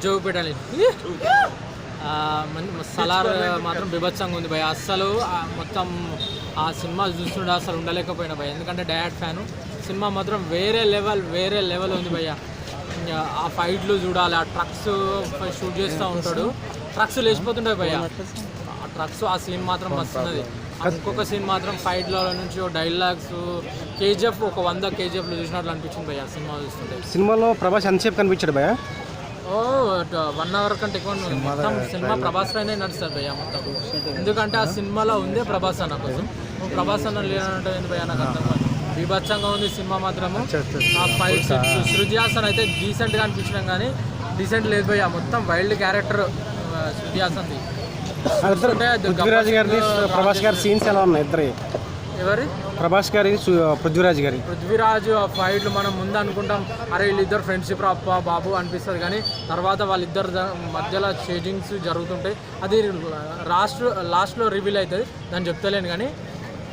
జోగు పెట్టాలి. సలార్ మాత్రం బిభత్సంగా ఉంది భయ. అస్సలు మొత్తం ఆ సినిమా చూస్తుండే అసలు ఉండలేకపోయినా భయ, ఎందుకంటే డయాడ్ ఫ్యాను. సినిమా మాత్రం వేరే లెవెల్ ఉంది భయ్య. ఆ ఫైట్లు చూడాలి, ఆ ట్రక్స్ షూట్ చేస్తూ ఉంటాడు, ట్రక్స్ లేచిపోతుంటాయి భయ్య. ఆ ట్రక్స్ ఆ సీన్ మాత్రం వస్తున్నది. ఇంకొక సీన్ మాత్రం ఫైట్లో నుంచి డైలాగ్స్ కేజీఎఫ్ ఒక 100 కేజీఎఫ్లు చూసినట్లు అనిపించింది భయ్య సినిమా చూస్తుంటే. సినిమాలో ప్రభాస్ ఎంతసేపు కనిపించాడు భయ్య? 1 అవర్ కంటే ఎక్కువ మొత్తం సినిమా ప్రభాస్ పైనే నడుస్తుంది భయ్య మొత్తం. ఎందుకంటే ఆ సినిమాలో ఉందే ప్రభాస్ అన్న కోసం. ప్రభాస్ అన్న లేనంటే ఏంటి భయ్య నాకు అర్థం కాదు. బీభత్సంగా ఉంది సినిమా మాత్రము. ఆ ఫైట్ సీన్స్ శృతి హాసన్ అయితే డీసెంట్గా అనిపించినాం కానీ డీసెంట్ లేదు భయ్య. మొత్తం వైల్డ్ క్యారెక్టర్ శృతి హాసన్ది. పృథ్వీరాజ్ గారి ప్రభాస్ గారి సీన్స్ ఎలా ఉన్నాయి? ఇద్దరు ఎవరి? ప్రభాస్ గారి పృథ్వీరాజ్ గారి. పృథ్వీరాజ్ ఆ ఫైట్లు మనం ముందు అనుకుంటాం, అరే వీళ్ళిద్దరు ఫ్రెండ్షిప్ అప్ప బాబు అనిపిస్తుంది, కానీ తర్వాత వాళ్ళిద్దరు మధ్యలో చేంజింగ్స్ జరుగుతుంటాయి. అది లాస్ట్లో రివీల్ అవుతుంది, దాన్ని చెప్తలేను. కానీ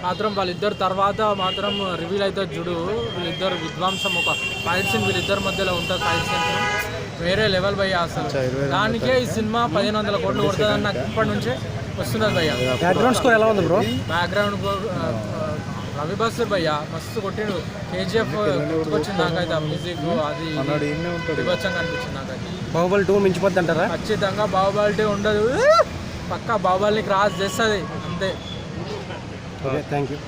మాత్రం వాళ్ళిద్దరు తర్వాత మాత్రం రివీల్ అవుతుంది చూడు. వీళ్ళిద్దరు విధ్వంసం, ఒక ఫైట్ సీన్ వీళ్ళిద్దరి మధ్యలో ఉంటుంది. ఫైట్ సీన్ వేరే లెవెల్ భయ్య. అసలు దానికే ఈ సినిమా 1500 కోట్లు కొడుతుందని నాకు ఇప్పటి నుంచే వస్తున్నది భయ్య. బ్యాక్గ్రౌండ్ స్కోర్ ఎలా ఉంది బ్రో? బ్యాక్గ్రౌండ్ రవి బస్సర్ భయ్య మస్తు కొట్టిండు. కేజీఎఫ్ గుర్తుకొచ్చింది నాకైతే, ఆ మ్యూజిక్ అది విభత్సంగా అనిపించింది నాకైతే. బాహుబలి 2 మించిపోద్ది అంటారా? ఖచ్చితంగా బాహుబలి 2 ఉండదు, పక్కా బాహుబలిని క్రాస్ చేస్తుంది అంతే. Okay, thank you.